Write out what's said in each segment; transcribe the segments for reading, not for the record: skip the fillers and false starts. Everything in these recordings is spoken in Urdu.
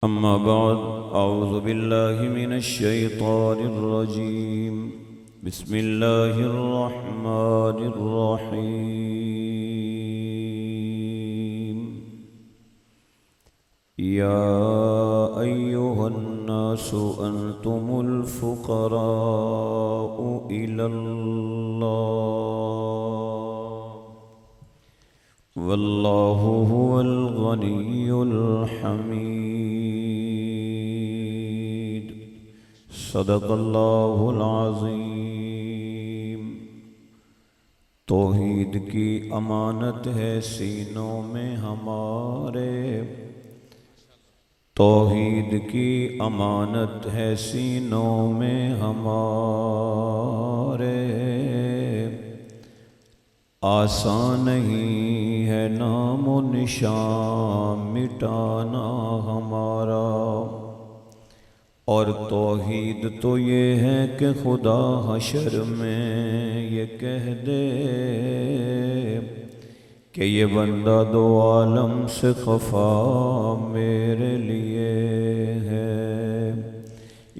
أما بعد أعوذ بالله من الشيطان الرجيم بسم الله الرحمن الرحيم يا أيها الناس أنتم الفقراء إلى الله والله هو الغني الحميد صدق اللہ العظیم۔ توحید کی امانت ہے سینوں میں ہمارے، توحید کی امانت ہے سینوں میں ہمارے، آسان نہیں ہے نام و نشان مٹانا ہمارا۔ اور توحید تو یہ ہے کہ خدا حشر میں یہ کہہ دے کہ یہ بندہ دو عالم سے خفا میرے لیے ہے۔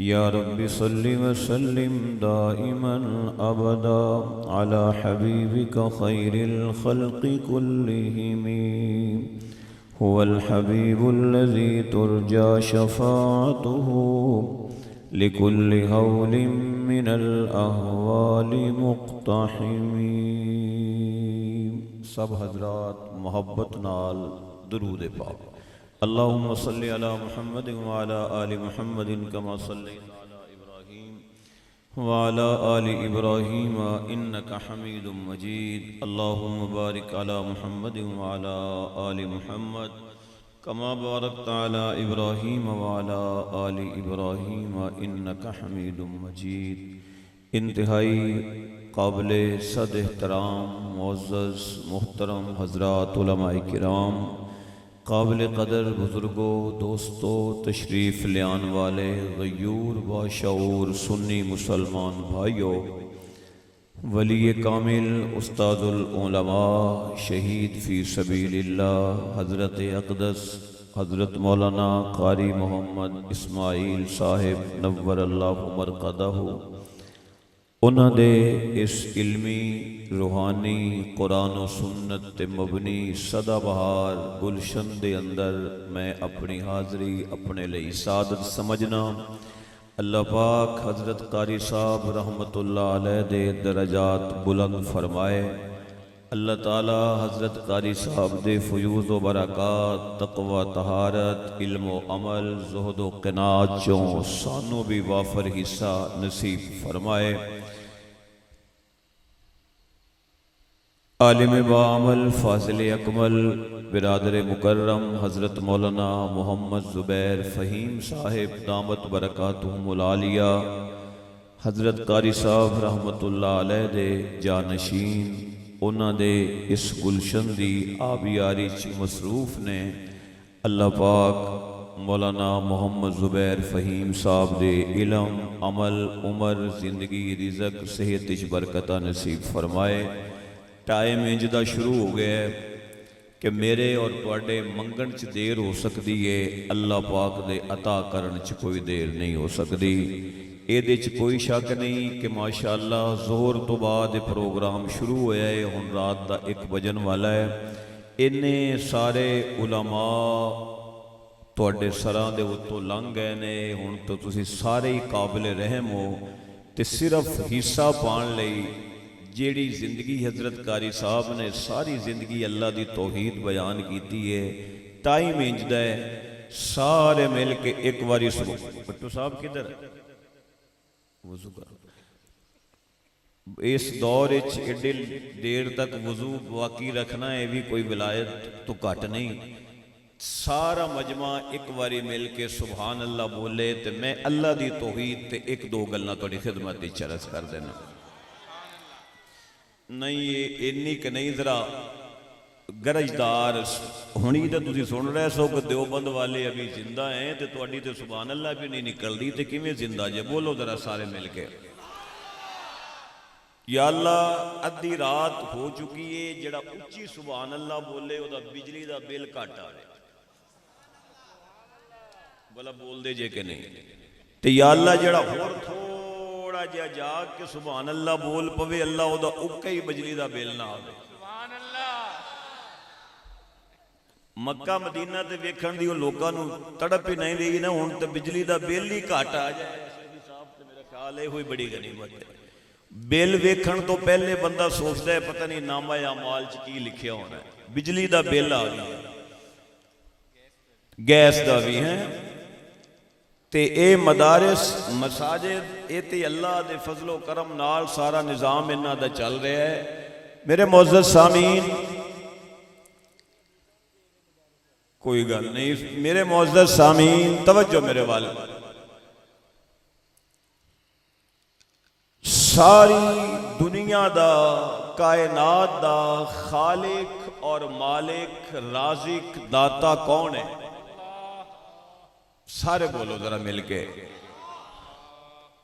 یا رب صلی وسلم دائما ابدا علی حبیبک خیر الخلق کلہم، هو الحبیب الذی ترجى شفاعته لكل هول من الاحوال مقتحم۔ سب حضرات محبت نال درود پاک۔ اللہم صلی علی محمد وعلی آل محمد کما صلیت علی ابراہیم وعلی آل ابراہیم انک حمید مجید۔ اللہم بارک علی محمد وعلی آل محمد کما بارکت علی ابراہیم وعلی آل ابراہیم انک حمید مجید۔ انتہائی قابل صد احترام معزز محترم حضرات علماء کرام، قابل قدر بزرگوں، دوستوں، تشریف لے آنے والے غیور باشعور سنی مسلمان بھائیوں، ولی کامل استاد العلماء شہید فی سبیل اللہ حضرت اقدس حضرت مولانا قاری محمد اسماعیل صاحب نور اللہ مرقدہ، انہاں دے اس علمی روحانی قرآن و سنت تے مبنی سدا بہار گلشن دے اندر میں اپنی حاضری اپنے لئی سعادت سمجھنا۔ اللہ پاک حضرت قاری صاحب رحمت اللہ علیہ دے درجات بلند فرمائے۔ اللہ تعالی حضرت قاری صاحب دے فیوز و برکات، تقوی طہارت، علم و عمل، زہد و قناعت چوں سانوں بھی وافر حصہ نصیب فرمائے۔ عالم بعمل فاضل اکمل برادر مکرم حضرت مولانا محمد زبیر فہیم صاحب دامت برکاتہم العالیہ، حضرت قاری صاحب رحمت اللہ علیہ دے جانشین، انہاں دے اس گلشن دی آبیاری چ مصروف نے۔ اللہ پاک مولانا محمد زبیر فہیم صاحب دے علم، عمل، عمر، زندگی، رزق، صحت وچ برکتہ نصیب فرمائے۔ ٹائم انجدہ شروع ہو گیا ہے کہ میرے اور تواڈے منگن چ دیر ہو سکتی ہے، اللہ پاک دے عطا کرن چ کوئی دیر نہیں ہو سکتی۔ اے دے چ کوئی شک نہیں کہ ماشاءاللہ ظہر تو بعد پروگرام شروع ہویا ہے، ہن رات دا 1 بجن والا ہے۔ اننے سارے علماء تواڈے سراں دے اتوں لنگ گئے نے، ہن تو تسی سارے ہی قابل رحم ہو تے صرف حصہ پان لئی جیڑی زندگی حضرت قاری صاحب نے ساری زندگی اللہ دی توحید بیان کیتی ہے۔ ٹائم انجدہ ہے سارے مل کے ایک واری سبحان بٹو صاحب کدھر وضو کرو۔ اس دور اچ ایڈی دیر تک وضو باقی رکھنا ہے بھی کوئی ولایت تو کٹ نہیں۔ سارا مجمع ایک واری مل کے سبحان اللہ بولے تے میں اللہ دی توحید تے 1-2 گلاں تہاڈی خدمت وچ عرض کر دینا۔ نہیں یہ انی کہ نہیں ذرا گرجدار ہونی تے تسی سن رہے سو کہ دیوبند والے ابھی زندہ ہیں تے تواڈی تے سبحان اللہ بھی نہیں نکل دی تے کیویں زندہ جے؟ بولو ذرا سارے مل کے۔ یا اللہ ادھی رات ہو چکی ہے، جڑا اچھی سبحان اللہ بولے او دا بجلی دا بل کٹ آ رہے۔ بلا بول دے جے کہ نہیں تے یا اللہ جڑا ہور تھوڑا جہا جا کے سبحان اللہ بول پوے اللہ او دا اکا ہی بجلی دا بیل نہ آوے سبحان اللہ مکہ مدینہ تے ویکھن دی او لوکاں نو تڑپ ہی نہیں رہی نا ہن تے بجلی دا بیل ہی گھٹ آ جائے صاحب تے میرا خیال ہے ہوئی بڑی غنیمت ہے بیل ویکھن تو پہلے بندہ سوچدا ہے پتہ نہیں نامہ اعمال چ کی لکھیا ہونا ہے بجلی دا بیل آ گیا گیس دا بھی ہے تے اے مدارس مساجد اے تے اللہ دے فضل و کرم نال سارا نظام انہاں دا چل رہا ہے میرے معزز سامعین کوئی گل نہیں میرے معزز سامعین توجہ میرے والد ساری دنیا دا کائنات دا خالق اور مالک رازق داتا کون ہے سارے بولو ذرا مل کے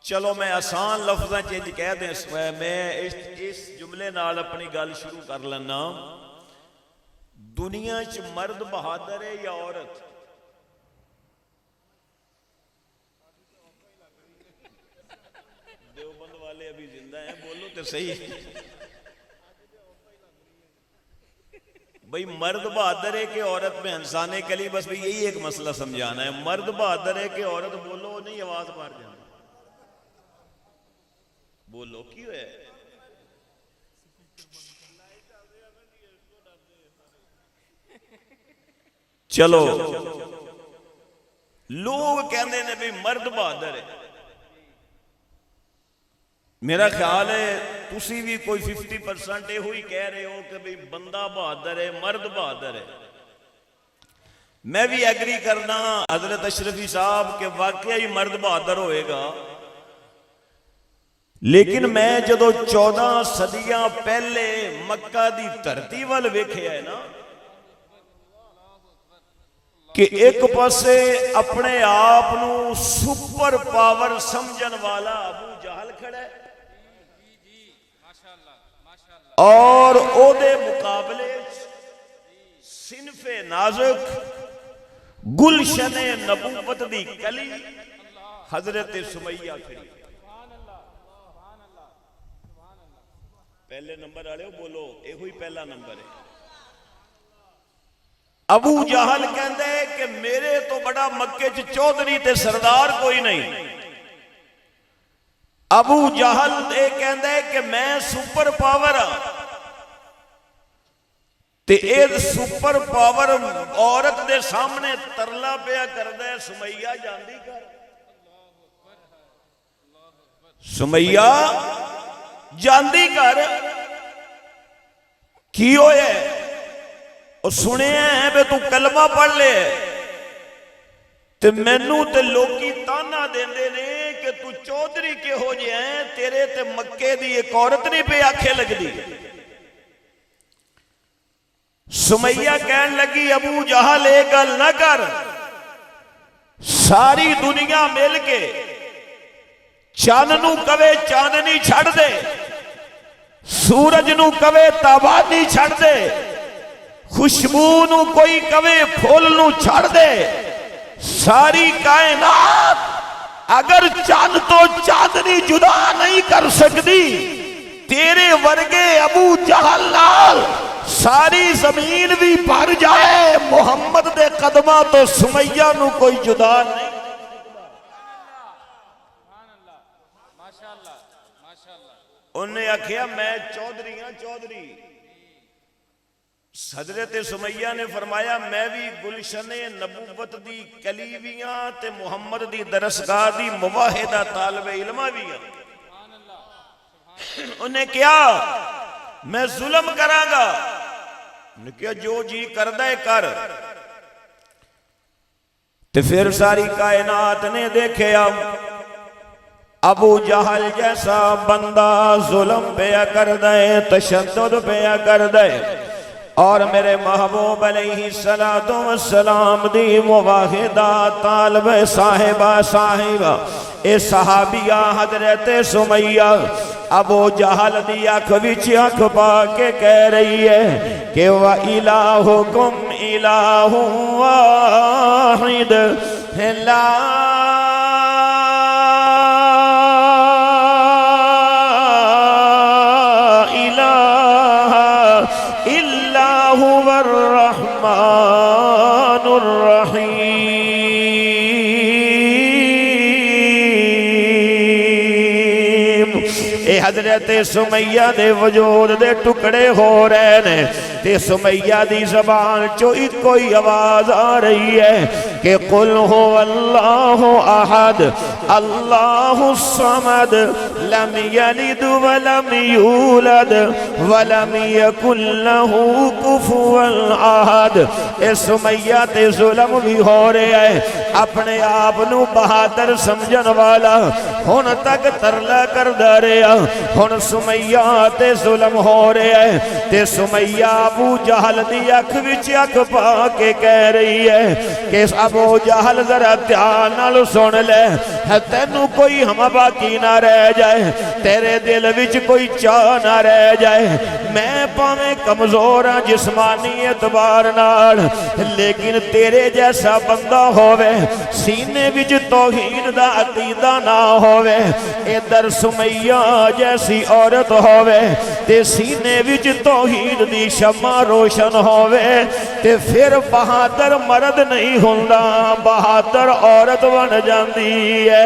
چلو میں آسان لفظاں چینج کہہ دیں میں اس جملے نال اپنی گل شروع کر لینا دنیا چ مرد بہادر ہے یا عورت دیوبند والے ابھی زندہ ہیں بولو تو صحیح بھئی مرد بہادر ہے کہ عورت میں انسان کلی بس بھی یہی ایک مسئلہ سمجھانا ہے مرد بہادر ہے کہ عورت بولو نہیں آواز مار جانا بولو کیوں ہے چلو لوگ کہندے نے بھی مرد بہادر ہے میرا خیال ہے تسی بھی کوئی 50% یہ ہوئی کہہ رہے ہو کہ بھئی بندہ بہادر ہے مرد بہادر ہے میں بھی ایگری کرنا حضرت اشرفی صاحب کہ واقعی مرد بہادر ہوئے گا لیکن میں جدو 14 صدیاں پہلے مکہ دی دھرتی وال ویکھیا ہے نا کہ ایک پاسے اپنے آپ نو سپر پاور سمجھن والا ابو جہل کھڑا ہے اور او دے مقابلے صنف نازک گلشن نبوت دی کلی حضرت سمیہ کھڑی پہلے نمبر آڑے ہو بولو اے ہوئی پہلا نمبر ہے ابو جہل کہندے کہ میرے تو بڑا مکے چ چودھری تے سردار کوئی نہیں ابو جہل اے کہندے کہ میں سپر پاور تے اے سپر پاور عورت دے سامنے ترلا پیا کردے سمیہ جاندی کر سمیہ جاندی کر کی ہوئے اور سنے ہیں بے تو کلمہ پڑھ لے تے مینوں تے لوکی تانا دیندے نے کہ تو چودھری کے ہو جائیں تیرے تے مکے دی ایک عورت نہیں پہ آنکھیں لگ دی سمیہ کہن لگی ابو جہل ایک گل نہ کر ساری دنیا مل کے چاننو کوے چاندنی چھڑ دے سورج نو کوے تابانی چھڑ دے خوشبو نو کوئی کوے پھول نو چھڑ دے ساری کائنات اگر چاند تو چاندنی جدا نہیں کر سکتی تیرے ورگے ابو جہل نال ساری زمین بھی بھر جائے محمد دے قدمہ تو سمیہ نو کوئی جدا نہیں انہیں آکھیا میں چودھری ہاں چودھری حضرت سمیہ نے فرمایا میں بھی گلشن نبوت دی کلیویاں تے محمد دی درسگاہ دی مواحدہ طالب علمہ بھی ہیں انہیں کیا میں ظلم کراں گا انہیں کیا جو جی کردہ کر تے پھر ساری کائنات نے دیکھے ابو جہل جیسا بندہ ظلم پیا کر دے تشدد پیا کر دے اور میرے محبوب علیہ السلام دی مواحدہ طالب صاحبہ اے صحابیہ حضرت سمیہ ابو جہل دی آنکھ وچ آنکھ پا کے کہہ رہی ہے کہ وَإِلَٰهُكُمْ إِلَٰهٌ وَاحِدٌ لا الہ الا هو الرحمن الرحیم۔ اے حضرت سمیہ دے وجود دے ٹکڑے ہو رہے نے تے سمیہ دی زبان چو ایک کوئی آواز آ رہی ہے کہ قل هو اللہ احد اللہ الصمد لم یلد ولم یولد ولم یکن له کفوا احد۔ اے سمیہ تے ظلم بھی ہو رہے ہیں، اپنے آپ نو بہادر سمجھن والا ہن تک ترلا کر داریا، ہن سمیہ تے ظلم ہو رہے ہیں تے سمیہ ابو جہل دی اکھ وچ اکھ پا کے کہہ رہی ہے کہ ابو جہل ذرا دھیان نال سن لے، تینو کوئی ہم باقی نہ رہ جائے، تیرے دل وچ کوئی چاہ نہ رہ جائے، میں پاویں کمزور ہاں جسمانی اعتبار نال، لیکن تیرے جیسا بندہ ہووے سینے وچ توحید دا عقیدہ نہ ہووے، ادھر سمیہ جیسی عورت ہووے تے سینے وچ توحید دی شمع روشن ہووے تے پھر بہادر مرد نہیں ہوندا، بہادر عورت بن جاندی ہے۔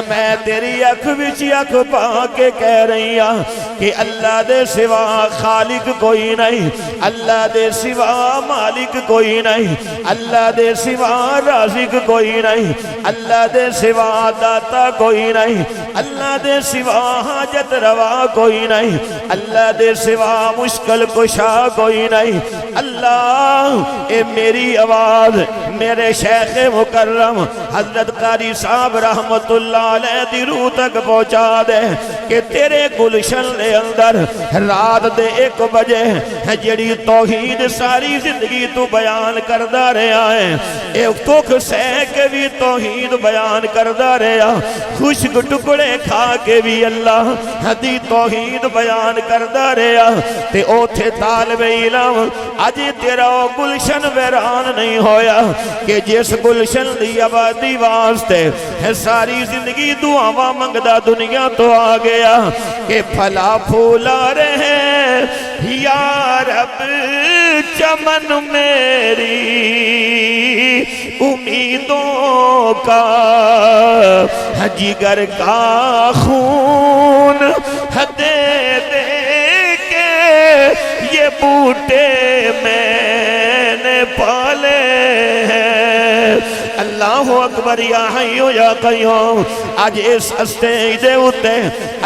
میں تیری اکھ وچ اکھ پا کے کہہ رہی ہاں کہ اللہ دے سوا خالق کوئی نہیں، اللہ دے سوا مالک کوئی نہیں، اللہ دے سوا رازق کوئی نہیں، اللہ دے سوا داتا کوئی نہیں، اللہ دے سوا حاجت روا کوئی نہیں، اللہ دے سوا مشکل کشا کوئی نہیں۔ اللہ اے میری آواز میرے شیخ مکرم حضرت قاری صاحب رحمت اللہ علیہ دی روح تک پہنچا دے کہ تیرے گلشن دے اندر رات دے 1 بجے جڑی توحید ساری زندگی تو بیان کردہ رہا ہے، ایک تک سہ کے بھی توحید بیان کردہ رہا، خوشک ٹکڑے کھا کے بھی اللہ دی توحید بیان کردہ رہا تے اوتھے طالب علم اج تیرا گلشن ویران نہیں ہویا کہ جس گلشن دی آبادی واسطے ساری زندگی دعاواں منگدا دنیا تو آ گیا کہ پھلا پھولا رہے یا رب چمن میری امیدوں کا، جگر کا خون دے دے کے یہ بوٹے میں نے پالے ہیں۔ اللہ اکبر یا حی یا قیوم۔ آج اس اسٹیج دے اتے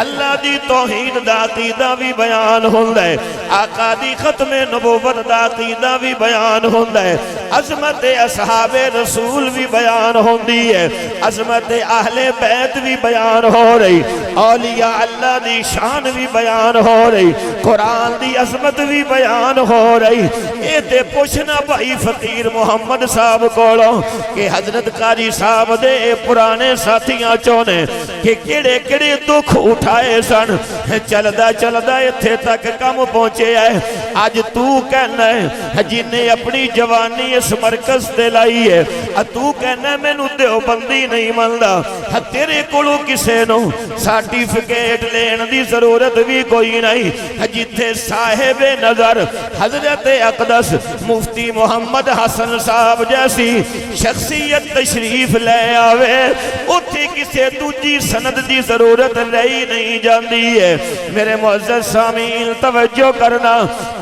اللہ دی توحید دا عقیدہ بھی بیان ہوندہ ہے، آقا دی ختم نبوت دا عقیدہ بھی بیان ہوندہ ہے، عظمت اصحاب رسول بھی بیان ہوندی ہے، عظمت اہل بیت بھی بیان ہو رہی، اولیاء اللہ دی شان بھی بیان ہو رہی، قرآن دی عظمت بھی بیان ہو رہی۔ اے تے پوچھنا بھائی فقیر محمد صاحب کولوں کہ حضرت قاری صاحب دے پرانے ساتھیاں چونے کہ کیڑے کیڑے دکھ اٹھائے سن، چلدا چلدا ایتھے تک کم پہنچے آئے۔ آج تو کہنا ہے جن نے اپنی جوانی اس مرکز تے لائی ہے، تو کہنا ہے میں نو دیوبندی نہیں ملدا، تیرے کولو کسے نو سرٹیفکیٹ لین دی ضرورت بھی کوئی نہیں۔ جتھے صاحب نظر حضرت اقدس مفتی محمد حسن صاحب جیسی شخصیت تشریف لے آوے، اتھے کسے دوجی سند دی ضرورت رہی نہیں جاندی ہے۔ میرے معزز سامعین توجہ کرنا،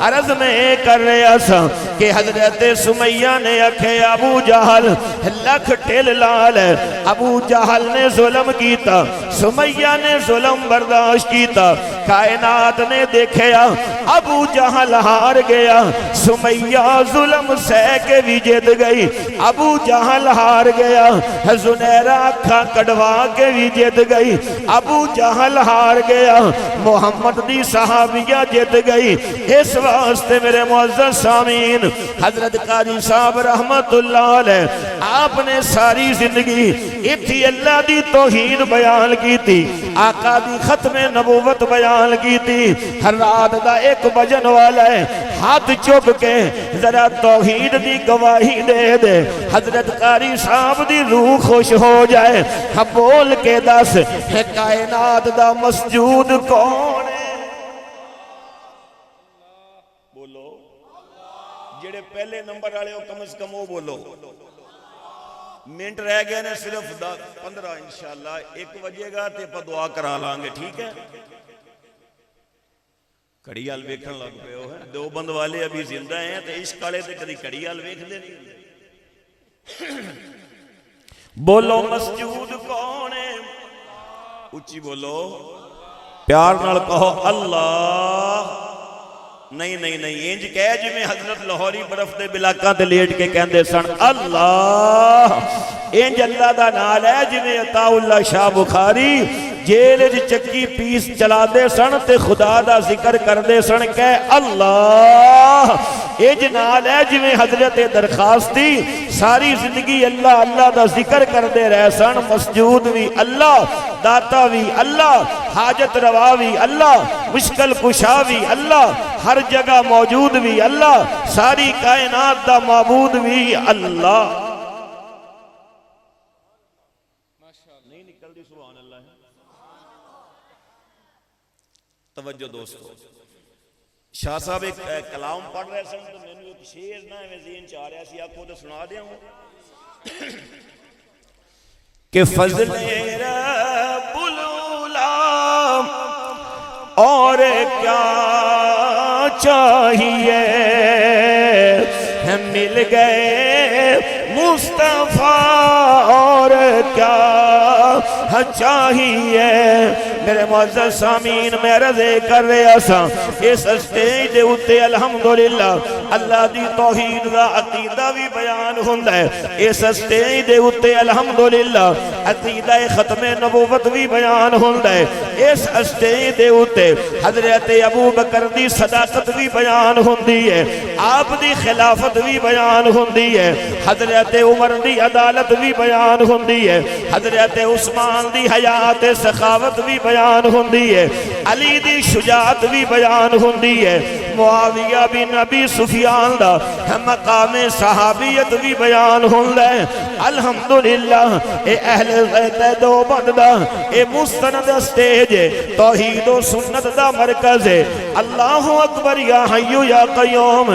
عرض میں کر رہا سا کہ حضرت سمیہ نے اکھے ابو جہل لکھ ٹھل لال ہے، ابو جہل نے ظلم کیتا، سمیہ نے ظلم برداشت کیتا، کائنات نے دیکھیا ابو جہل ہار گیا، سمیہ ظلم سہ کے بھی جیت گئی، ابو جہل ہار گیا، زنیرہ اکھا کڑوا کے بھی جیت گئی، ابو جہل ہار گیا، محمد دی صحابیہ جیت گئی۔ اس واسطے میرے معزز سامعین حضرت قاری صاحب رحمت اللہ علیہ آپ نے ساری زندگی اتھی اللہ دی توحید بیان کی تھی، آقا دی ختم نبوت بیان بیان کی تھی ہر رات دا ایک بجن والا ہے ہاتھ چک کے ذرا توحید دی گواہی دے دے حضرت قاری صاحب دی روح خوش ہو جائے ہم بول کے دس ہے کائنات دا مسجود کون ہے بولو جڑے پہلے نمبر والے ہو کم از کم وہ بولو منٹ رہ گئے نے صرف 15 انشاءاللہ 1 بجے گا تے پا دعا کرا لانگے ٹھیک ہے کڑی آل ویکھن لگ پہ ہو ہے دو بند والے ابھی زندہ ہیں تے عشق والے تے کدی کڑی آل ویکھ دے نہیں بولو مسجود کون ہے اچھی بولو پیار نال کہو اللہ نہیں نہیں نہیں انج کہہ جی میں حضرت لاہوری برف دے بلاکاں تے لیٹ کے کہندے سن اللہ انج اللہ دا نال ہے جی میں عطا اللہ شاہ بخاری جیل چکی پیس چلا دے سن تے خدا دا ذکر کر دے سن کہہ اللہ انج نال ہے جی میں حضرت درخواستی ساری زندگی اللہ اللہ دا ذکر کر دے رہ سن مسجود بھی اللہ داتا بھی اللہ حاجت روا بھی اللہ مشکل کشا بھی اللہ ہر جگہ موجود بھی اللہ ساری کائنات دا معبود بھی اللہ نہیں نکل دی سبحان اللہ ہے توجہ دوستو شاہ صاحب ایک کلام پڑھ رہے سن تو میں نے ایک شیر نہ ہے ذہن چاہ رہا سی آپ کو تو سنا دیا ہوں کہ فضل رب العالم اور کیا چاہیے مل گئے مصطفیٰ اور کیا چاہیے میرے معزز سامین میں رضے کر رہے سا اس اسٹیج دے اتے الحمدللہ اللہ دی توحید دا عقیدہ بھی بیان ہوندہ ہے اس اسٹیج دے اتے الحمدللہ عقیدہ ختم نبوت بھی بیان ہوندہ ہے اس اسٹیج دے اتے حضرت ابو بکر دی صداقت بھی بیان ہوندی ہے آپ دی خلافت بھی بیان ہوندی ہے حضرت عمر دی عدالت بھی بیان ہوندی ہے حضرت عثمان دی حیات سخاوت بھی بیان ہوندی ہے علی دی شجاعت بھی بیان ہوندی ہے معاویہ بن ابی سفیان دا مقام صحابیت بھی بیان ہوندہ ہے الحمدللہ اے اہل غیت دو بندہ اے مستند اسٹیج ہے توحید و سنت دا مرکز ہے اللہ اکبر یا حیو یا قیوم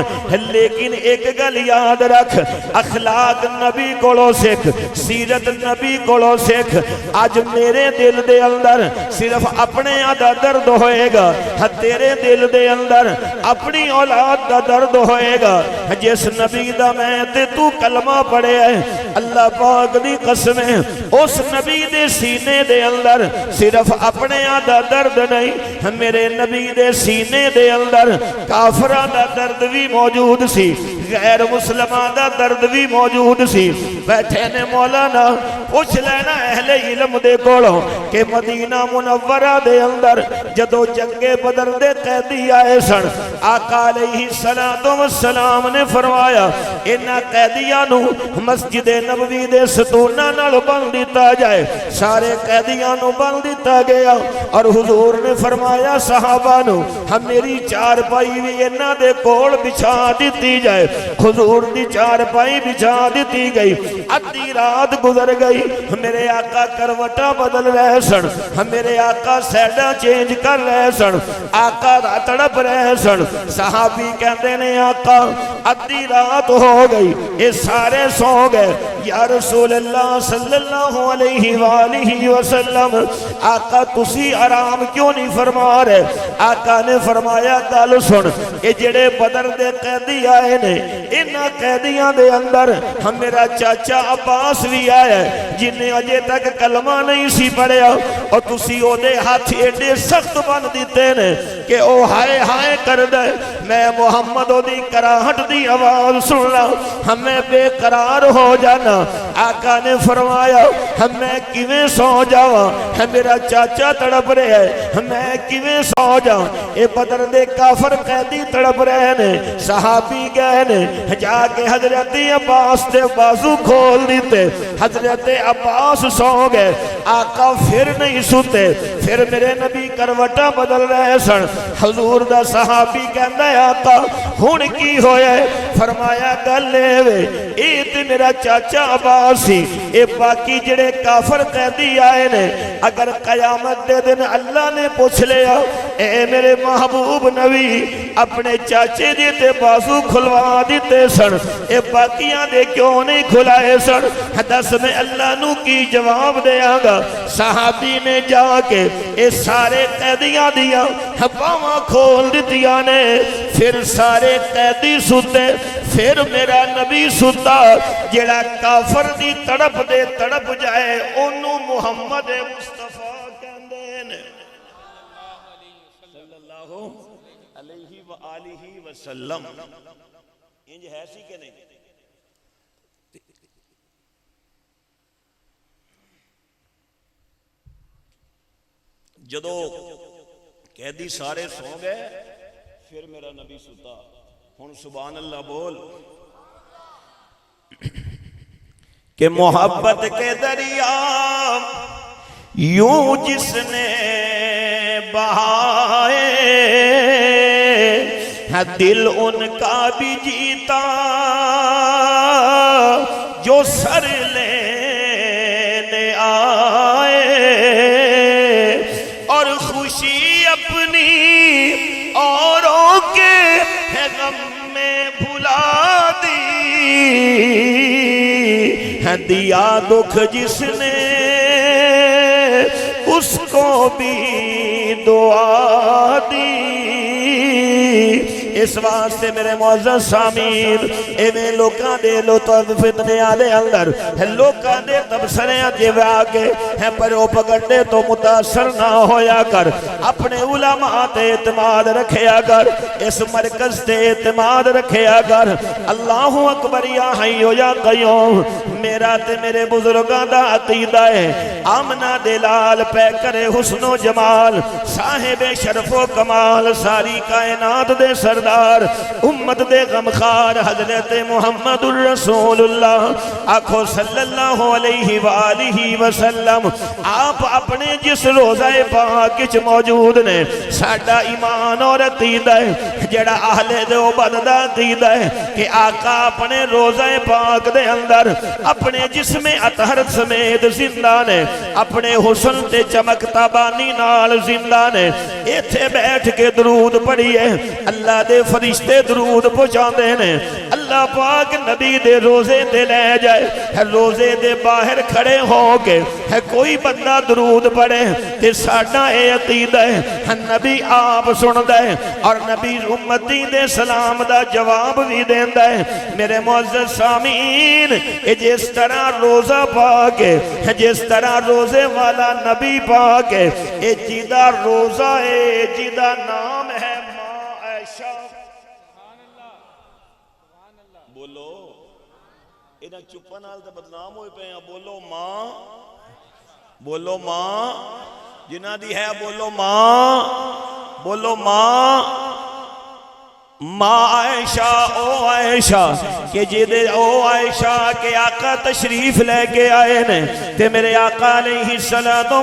لیکن ایک گل یاد رکھ اخلاق نبی کولو سکھ سیرت نبی کولو سکھ آج میرے دل دے اندر صرف اپنے آدھا درد ہوئے گا تیرے دل دے اندر اپنی اولاد دا درد ہوئے گا جس نبی دا میں تے تو کلمہ پڑے ہے اللہ پاک دی قسمیں اس نبی دے سینے دے اندر صرف اپنے آدھا درد نہیں میرے نبی دے سینے دے اندر کافران دا درد بھی موجود سی غیر مسلمان دا درد بھی موجود سی بیٹھے نے مولانا پوچھ لینا اہل علم دے کولوں کہ مدینہ منورہ دے اندر جدو جنگ بدر دے قیدی آئے سن آقا علیہ السلام نے فرمایا انہا قیدیانو مسجد نبوی دے ستونہ نال بند دیتا جائے سارے قیدیانو بند دیتا گیا اور حضور نے فرمایا صحابانو ہم میری چار پائی بھی انہا دے کول بچھا دیتی جائے حضور دی چار پائی بچھا دیتی گئی ادھی رات گزر گئی میرے آقا کروٹا بدل رہے سن میرے آقا سیڈا چینج کر رہے سن آقا تڑپ رہے سن صحابی کہتے نے آقا ادھی رات ہو گئی یہ سارے سو گئے یا رسول اللہ صلی اللہ علیہ وآلہ وسلم آقا تسی آرام کیوں نہیں فرما رہے آقا نے فرمایا گل سن یہ جڑے بدر دے قیدی آئے نے انہاں قیدیاں دے اندر ہم میرا چاچا عباس بھی آیا ہے جنہیں اجے تک کلمہ نہیں سی پڑھیا اور تسی او دے ہاتھ ایڈے سخت بن دیتے نے کہ او ہائے ہائے کر دے میں محمد او دی کراہٹ دی آواز سننا ہمیں بے قرار ہو جانا آقا نے فرمایا ہمیں کیویں سو جاواں میرا چاچا تڑپ رہے ہے ہمیں کیویں سو جاواں اے بدر دے کافر قیدی تڑپ رہے نے صحابی گئے نے جا کے حضرت عباس دے بازو کھول دیتے حضرت عباس سو گئے آقا پھر نہیں نہیں ستے پھر میرے نبی کروٹا بدل رہے سن حضور دا صحابی کہندا ہے آقا ہن کی ہویا ہے فرمایا گل اے تے میرا چاچا عباس سی اے باقی جڑے کافر قیدی آئے نے اگر قیامت دے دن اللہ نے پوچھ لیا اے میرے محبوب نبی اپنے چاچے جی تے بازو کھلوا دیتے سن اے باقیاں دے کیوں نہیں کھلائے سن دس میں اللہ نو کی جواب دیا گا صحابی نے جا کے اے سارے قیدیاں دیا باواں کھول دیتیاں نے پھر سارے قیدی ستے پھر میرا نبی ستا جڑا کافر دی تڑپ دے تڑپ جائے انہوں محمد مصطفیٰ کہندے نے صلی اللہ علیہ وآلہ وسلم انج ہے سی کہ نہیں جدو قیدی سارے سو گئے پھر میرا نبی ستا ہن سبحان اللہ بول کہ محبت کے دریا یوں جس نے بہائے دل ان کا بھی جیتا جو سر لینے آئے اور خوشی اپنی اوروں کے غم میں بھلا دی دیا دکھ جس نے اس کو بھی دعا دی اس واسطے میرے معزز سامین ایویں لوکاں دے لطف فتنے آدھے اندر لوکاں دے تبصرے جیوے آگے ہیں پر او پگڑنے تو متاثر نہ ہویا کر اپنے علماء تے اعتماد رکھیا کر اس مرکز تے اعتماد رکھیا کر اللہ اکبر یا حی یا قیوم میرا تے میرے بزرگاں دا عقیدہ ہے آمنہ دلال پہ کرے حسن و جمال صاحب شرف و کمال ساری کائنات دے سردار امت دے غمخار حضرت محمد الرسول اللہ آکھو صلی اللہ علیہ وآلہ وسلم آپ اپنے جس روزہ پاک وچ موجود نے ساڈا ایمان اور عقیدہ ہے جڑا اہل دیوبند دا عقیدہ ہے کہ آقا اپنے روزہ پاک دے اندر اپنے جسم اطہر سمیت زندہ نے اپنے حسن تے چمک تابانی نال زندہ نے ایتھے بیٹھ کے درود پڑھیے اللہ دے فرشتے درود پہنچاندے نے اللہ پاک نبی دے روزے دے لے جائے روزے دے باہر کھڑے ہو کے کوئی بندہ درود پڑھے تے ساڈا اے عقیدہ ہے نبی آپ سندا ہے اور نبی امتی دے سلام دا جواب بھی دیندا ہے میرے معزز سامعین جس طرح روزہ پاک ہے جس طرح روزے والا نبی پاک ہے اے جیدہ روزہ ہے جیدہ نام ہے ماں عائشہ بولو اینا چپا نال تے بدنام ہوئے پہ ہیں بولو ماں جنہ دی ہے بولو ماں ماں عائشہ او عائشہ کہ جدے او عائشہ کے آقا تشریف لے کے آئے نے تے میرے آقا علیہ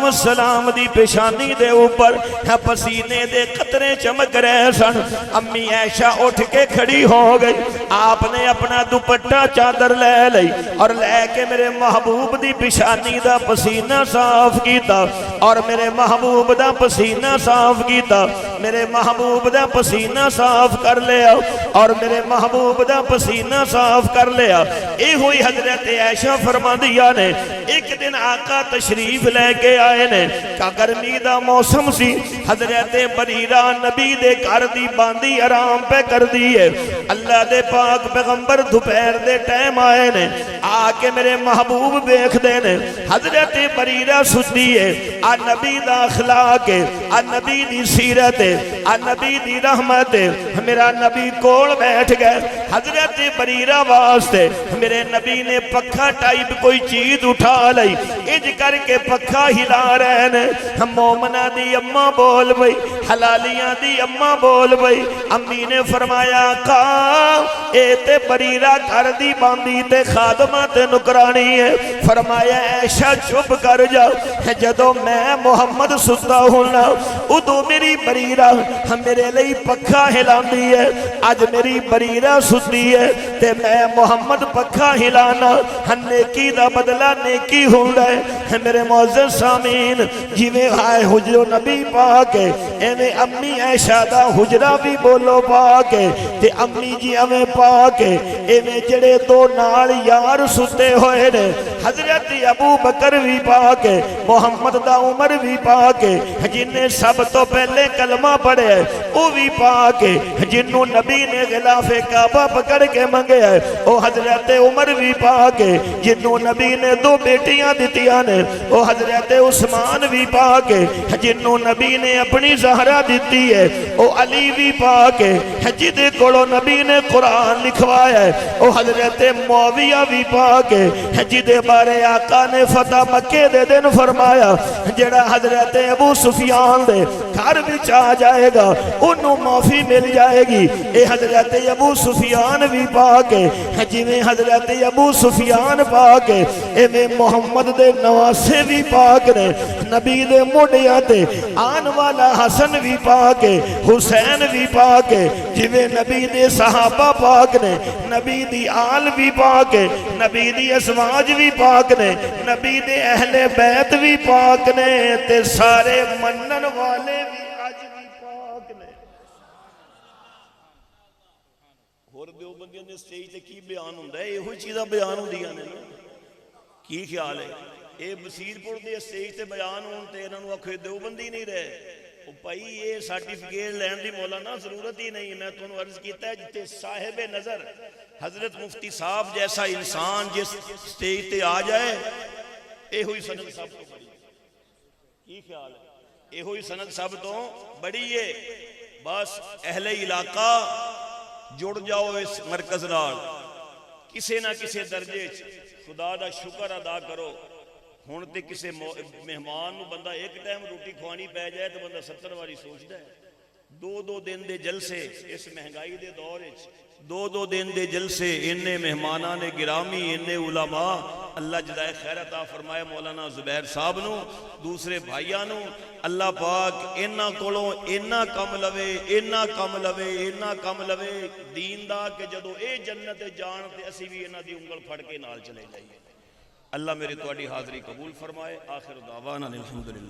السلام دی پیشانی دے اوپر پسینے دے قطرے چمک رہے سن امی عائشہ اٹھ کے کھڑی ہو گئی آپ نے اپنا دوپٹہ چادر لے لئی اور لے کے میرے محبوب دی پیشانی دا پسینہ صاف کیتا اور میرے محبوب دا پسینہ صاف کیتا میرے محبوب دا پسینہ صاف کر لیا اور میرے محبوب دا پسینہ صاف کر لیا اے ہوئی حضرت عائشہ فرما دیا نے ایک دن آقا تشریف لے کے آئے نے کہ گرمی دا موسم سی حضرت بریرہ نبی دے کر دی باندی آرام پہ کر دیئے اللہ دے پاک پیغمبر دوپہر دے ٹائم آئے نے آکے میرے محبوب دیکھ دے نے حضرت بریرہ سدیئے آ نبی دا اخلاق آ نبی دی سیرت آ نبی دی رحمت میرا نبی کول بیٹھ گئے حضرت بریرہ واسطے میرے نبی نے پکھا ٹائپ کوئی چیز اٹھا لئی، اج کر کے پکھا ہلا رہے ہیں۔ مومنہ دی اماں بول بھئی، حلالیاں دی اماں بول بھئی، امی نے فرمایا اے تے بریرہ کر دی باندی تے خادمہ تے نکرانی ہے۔ فرمایا عائشہ چپ کر جا، جدو میں محمد ستا ہونا ادو میری بریرہ میرے لئی پکھا ہلاندی ہے، آج میری بریرہ ستی ہے تے میں محمد پکھا ہلانا، نیکی دا بدلہ نیکی ہوندہ ہے۔ میرے معزز سامین جیویں آئے حجر نبی پاکے ایویں امی عائشہ دا حجرہ بھی بولو پاکے تے امی جی اویں پاکے ایویں جڑے دو نال یار ستے ہوئے نے، حضرت ابو بکر بھی پاکے، محمد دا عمر بھی پاکے، جنہیں سب تو پہلے کلمہ پڑھے وہ بھی پاکے، جنہوں نبی نے غلاف کعبہ پکڑ کے منگے ہے وہ حضرت عمر بھی پاکے، جنہوں نبی نے دو بیٹیاں دیتیاں نے وہ حضرت عثمان بھی پاکے، جنہوں نبی نے اپنی زہرہ دیتی ہے وہ علی بھی پاکے، جدے کڑو نبی نے قرآن لکھوایا ہے وہ حضرت معاویہ بھی پاکے، جدے بارے آقا نے فتح مکے دے دن فرمایا جڑا حضرت ابو سفیان دے گھر بچ آ جائے گا انہوں معافی مل جائے گی۔ اے حضرت ابو سفیان بھی پاکے، جویں حضرت ابو سفیان پاکے ایویں محمد دے نواسے بھی پاک نے، نبی دے موڈیاں تے آن والا حسن بھی پاکے، حسین بھی پاکے، جویں نبی دے صحابہ پاک نے، نبی دی آل بھی پاکے، نبی دی ازواج بھی پاک نے، نبی دے اہل بیت بھی پاک نے تے سارے منن والے بھی آج بھی پاک نے۔ اور دیوبندیاں نے سٹیج تے کی بیان ہوندا ہے؟ ایہی چیزاں بیان ہوندیاں نے نا، کی خیال ہے؟ اے بصیر پور دے سٹیج تے بیان ہون تے انہاں نوں آکھے دیوبندی نہیں رہے، او بھائی یہ سرٹیفکیٹ لین دی مولانا ضرورت ہی نہیں۔ میں تانوں عرض کیتا ہے جتے صاحب نظر حضرت مفتی صاحب جیسا انسان جس سٹیج تے آ جائے اے ہوئی سند سب تو بڑی، کی خیال ہے؟ اے ہوئی سند سب تو بڑی ہے۔ بس اہل علاقہ جڑ جاؤ اس مرکز نال، کسے نہ کسے درجے خدا دا شکر ادا کرو۔ ہون تے کسے مہمان نو بندہ ایک ٹائم روٹی کھوانی پہ جائے تو بندہ 70 واری سوچدا ہے۔ دو دن دے جلسے اس مہنگائی دے دور وچ، دو دن دے جلسے، اننے مہماناں نے گرامی، اننے علماء، اللہ جزائے خیر عطا فرمائے مولانا زبیر صاحب نو، دوسرے بھائیاں نو، اللہ پاک انہاں کولوں انہاں کم لوے، انہاں کم لوے، انہاں کم لوے دین دا کہ جدو اے جنت جان تے اسی بھی انہاں دی انگل پھڑ کے نال چلے جائیے۔ اللہ میرے تواڈی حاضری قبول فرمائے۔ آخر دعوانا الحمدللہ۔